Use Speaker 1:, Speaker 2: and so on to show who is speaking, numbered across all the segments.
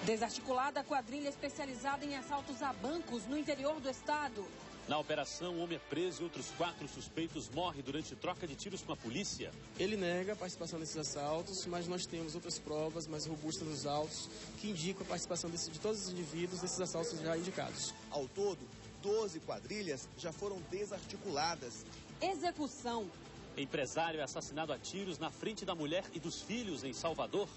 Speaker 1: Desarticulada a quadrilha especializada em assaltos a bancos no interior do estado.
Speaker 2: Na operação, um homem é preso e outros 4 suspeitos morrem durante troca de tiros com a polícia.
Speaker 3: Ele nega a participação nesses assaltos, mas nós temos outras provas mais robustas nos autos que indicam a participação de todos os indivíduos desses assaltos já indicados.
Speaker 4: Ao todo, 12 quadrilhas já foram desarticuladas.
Speaker 1: Execução.
Speaker 2: Empresário é assassinado a tiros na frente da mulher e dos filhos em Salvador.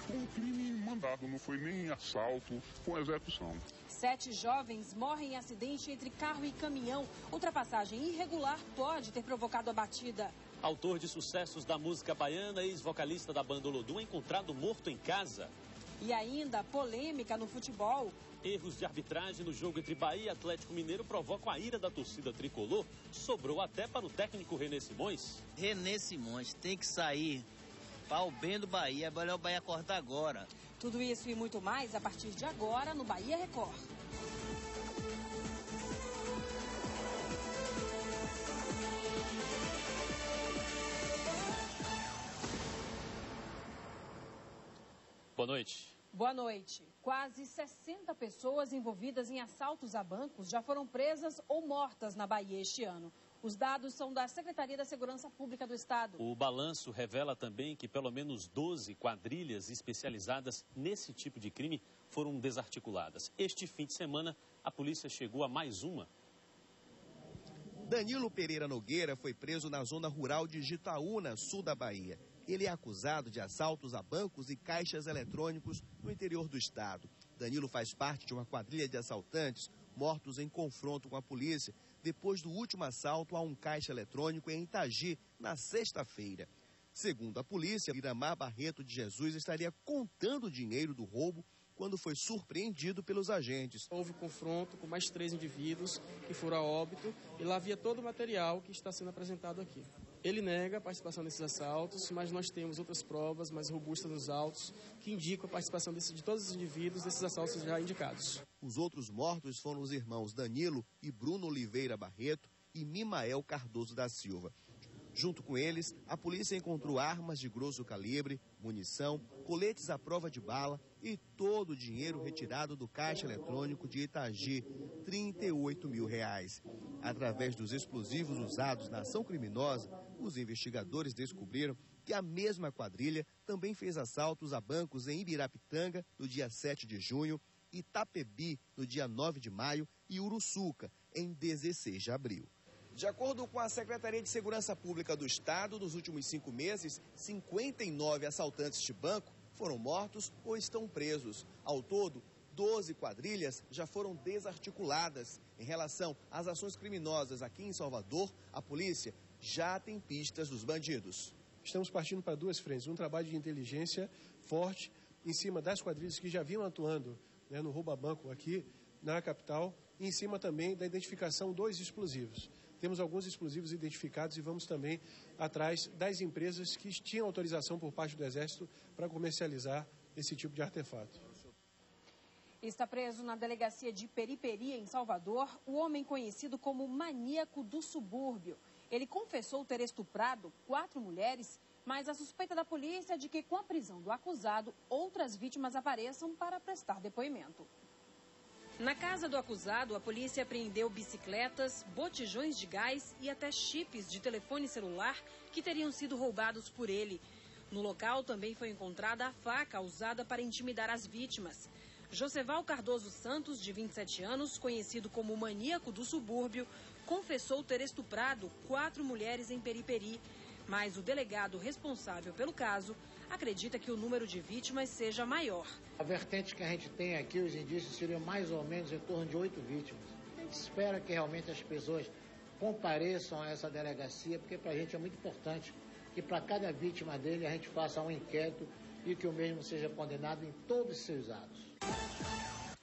Speaker 5: Foi um crime mandado, não foi nem assalto, foi execução.
Speaker 1: 7 jovens morrem em acidente entre carro e caminhão. Ultrapassagem irregular pode ter provocado a batida.
Speaker 2: Autor de sucessos da música baiana, ex-vocalista da banda Olodum, é encontrado morto em casa.
Speaker 1: E ainda polêmica no futebol.
Speaker 2: Erros de arbitragem no jogo entre Bahia e Atlético Mineiro provocam a ira da torcida tricolor. Sobrou até para o técnico René Simões.
Speaker 6: René Simões tem que sair para o bem do Bahia. É melhor o Bahia acordar agora.
Speaker 1: Tudo isso e muito mais a partir de agora no Bahia Record.
Speaker 2: Boa noite.
Speaker 1: Boa noite. Quase 60 pessoas envolvidas em assaltos a bancos já foram presas ou mortas na Bahia este ano. Os dados são da Secretaria da Segurança Pública do Estado.
Speaker 2: O balanço revela também que pelo menos 12 quadrilhas especializadas nesse tipo de crime foram desarticuladas. Este fim de semana, a polícia chegou a mais uma.
Speaker 4: Danilo Pereira Nogueira foi preso na zona rural de Jitaúna, sul da Bahia. Ele é acusado de assaltos a bancos e caixas eletrônicos no interior do estado. Danilo faz parte de uma quadrilha de assaltantes mortos em confronto com a polícia depois do último assalto a um caixa eletrônico em Itagi, na sexta-feira. Segundo a polícia, Iramar Barreto de Jesus estaria contando o dinheiro do roubo quando foi surpreendido pelos agentes.
Speaker 3: Houve confronto com mais 3 indivíduos que foram a óbito e lá havia todo o material que está sendo apresentado aqui. Ele nega a participação nesses assaltos, mas nós temos outras provas mais robustas nos autos que indicam a participação de todos os indivíduos desses assaltos já indicados.
Speaker 4: Os outros mortos foram os irmãos Danilo e Bruno Oliveira Barreto e Mimael Cardoso da Silva. Junto com eles, a polícia encontrou armas de grosso calibre, munição, coletes à prova de bala e todo o dinheiro retirado do caixa eletrônico de Itagi, R$38 mil. Através dos explosivos usados na ação criminosa, os investigadores descobriram que a mesma quadrilha também fez assaltos a bancos em Ibirapitanga, no dia 7 de junho, Itapebi, no dia 9 de maio e Uruçuca, em 16 de abril. De acordo com a Secretaria de Segurança Pública do Estado, nos últimos 5 meses, 59 assaltantes de banco foram mortos ou estão presos. Ao todo, 12 quadrilhas já foram desarticuladas. Em relação às ações criminosas aqui em Salvador, a polícia já tem pistas dos bandidos.
Speaker 7: Estamos partindo para 2 frentes. Um trabalho de inteligência forte em cima das quadrilhas que já vinham atuando, no roubo a banco aqui na capital, e em cima também da identificação dos explosivos. Temos alguns explosivos identificados e vamos também atrás das empresas que tinham autorização por parte do Exército para comercializar esse tipo de artefato.
Speaker 1: Está preso na delegacia de Periperi, em Salvador, o homem conhecido como maníaco do subúrbio. Ele confessou ter estuprado 4 mulheres, mas a suspeita da polícia é de que, com a prisão do acusado, outras vítimas apareçam para prestar depoimento. Na casa do acusado, a polícia apreendeu bicicletas, botijões de gás e até chips de telefone celular que teriam sido roubados por ele. No local também foi encontrada a faca usada para intimidar as vítimas. Joseval Cardoso Santos, de 27 anos, conhecido como maníaco do subúrbio, confessou ter estuprado 4 mulheres em Periperi. Mas o delegado responsável pelo caso acredita que o número de vítimas seja maior.
Speaker 8: A vertente que a gente tem aqui, os indícios seriam mais ou menos em torno de 8 vítimas. A gente espera que realmente as pessoas compareçam a essa delegacia, porque para a gente é muito importante que para cada vítima dele a gente faça um inquérito e que o mesmo seja condenado em todos os seus atos.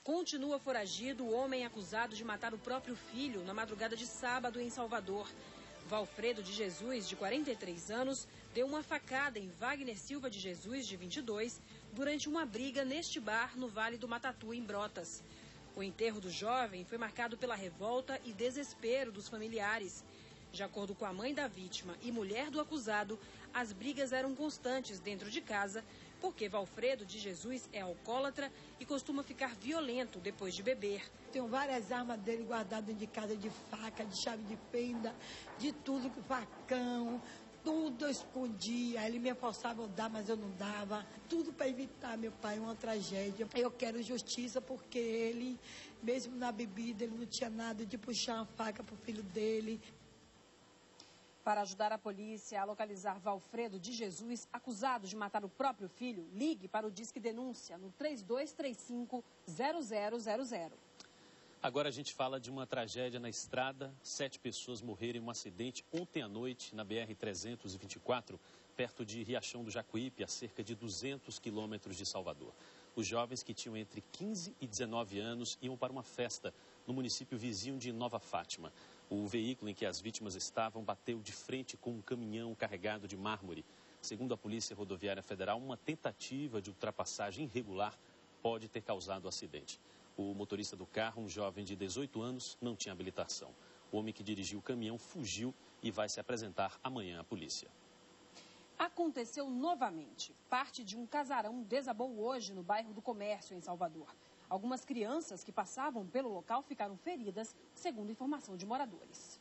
Speaker 1: Continua foragido o homem acusado de matar o próprio filho na madrugada de sábado em Salvador. Valfredo de Jesus, de 43 anos, deu uma facada em Wagner Silva de Jesus, de 22, durante uma briga neste bar no Vale do Matatu, em Brotas. O enterro do jovem foi marcado pela revolta e desespero dos familiares. De acordo com a mãe da vítima e mulher do acusado, as brigas eram constantes dentro de casa, porque Valfredo de Jesus é alcoólatra e costuma ficar violento depois de beber.
Speaker 9: Tenho várias armas dele guardadas dentro de casa, de faca, de chave de fenda, de tudo, facão, tudo eu escondia. Ele me forçava a dar, mas eu não dava. Tudo para evitar, meu pai, uma tragédia. Eu quero justiça porque ele, mesmo na bebida, ele não tinha nada de puxar uma faca para o filho dele.
Speaker 1: Para ajudar a polícia a localizar Valfredo de Jesus, acusado de matar o próprio filho, ligue para o Disque Denúncia no 3235-0000.
Speaker 2: Agora a gente fala de uma tragédia na estrada. 7 pessoas morreram em um acidente ontem à noite na BR-324, perto de Riachão do Jacuípe, a cerca de 200 quilômetros de Salvador. Os jovens, que tinham entre 15 e 19 anos, iam para uma festa no município vizinho de Nova Fátima. O veículo em que as vítimas estavam bateu de frente com um caminhão carregado de mármore. Segundo a Polícia Rodoviária Federal, uma tentativa de ultrapassagem irregular pode ter causado o acidente. O motorista do carro, um jovem de 18 anos, não tinha habilitação. O homem que dirigiu o caminhão fugiu e vai se apresentar amanhã à polícia.
Speaker 1: Aconteceu novamente. Parte de um casarão desabou hoje no bairro do Comércio, em Salvador. Algumas crianças que passavam pelo local ficaram feridas, segundo informação de moradores.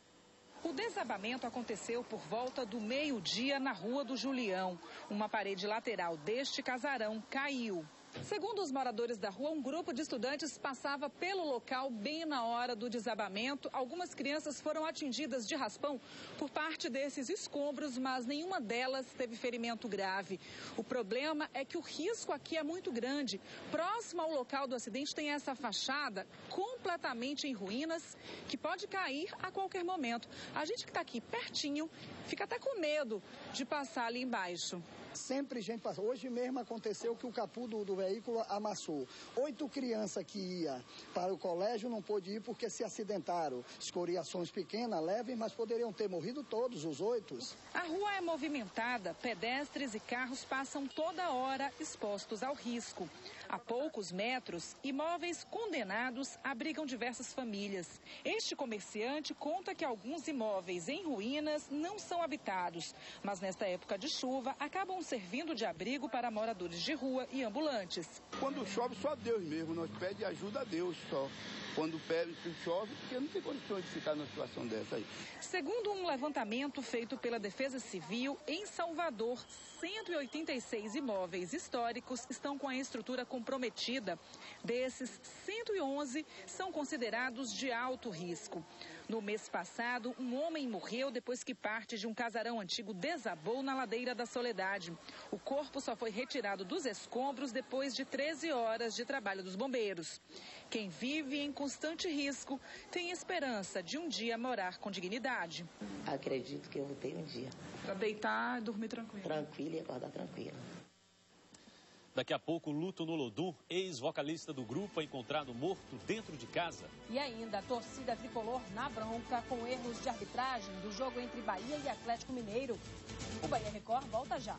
Speaker 10: O desabamento aconteceu por volta do meio-dia na Rua do Julião. Uma parede lateral deste casarão caiu. Segundo os moradores da rua, um grupo de estudantes passava pelo local bem na hora do desabamento. Algumas crianças foram atingidas de raspão por parte desses escombros, mas nenhuma delas teve ferimento grave. O problema é que o risco aqui é muito grande. Próximo ao local do acidente tem essa fachada completamente em ruínas que pode cair a qualquer momento. A gente que está aqui pertinho fica até com medo de passar ali embaixo.
Speaker 11: Sempre gente passa. Hoje mesmo aconteceu que o capô do veículo amassou. 8 crianças que iam para o colégio não pôde ir porque se acidentaram. Escoriações pequenas, leves, mas poderiam ter morrido todos os 8.
Speaker 10: A rua é movimentada, pedestres e carros passam toda hora expostos ao risco. A poucos metros, imóveis condenados abrigam diversas famílias. Este comerciante conta que alguns imóveis em ruínas não são habitados, mas nesta época de chuva acabam servindo de abrigo para moradores de rua e ambulantes.
Speaker 12: Quando chove, só Deus mesmo, nós pedimos ajuda a Deus só. Quando chove, porque não tem condições de ficar numa situação dessa aí.
Speaker 10: Segundo um levantamento feito pela Defesa Civil, em Salvador, 186 imóveis históricos estão com a estrutura comprometida. Desses, 111 são considerados de alto risco. No mês passado, um homem morreu depois que parte de um casarão antigo desabou na Ladeira da Soledade. O corpo só foi retirado dos escombros depois de 13 horas de trabalho dos bombeiros. Quem vive em constante risco tem esperança de um dia morar com dignidade.
Speaker 13: Acredito que eu vou ter um dia.
Speaker 10: Para deitar e dormir tranquilo.
Speaker 13: Tranquilo e acordar tranquilo.
Speaker 2: Daqui a pouco, luto no Lodum. Ex-vocalista do grupo é encontrado morto dentro de casa.
Speaker 1: E ainda a torcida tricolor na bronca com erros de arbitragem do jogo entre Bahia e Atlético Mineiro. O Bahia Record volta já.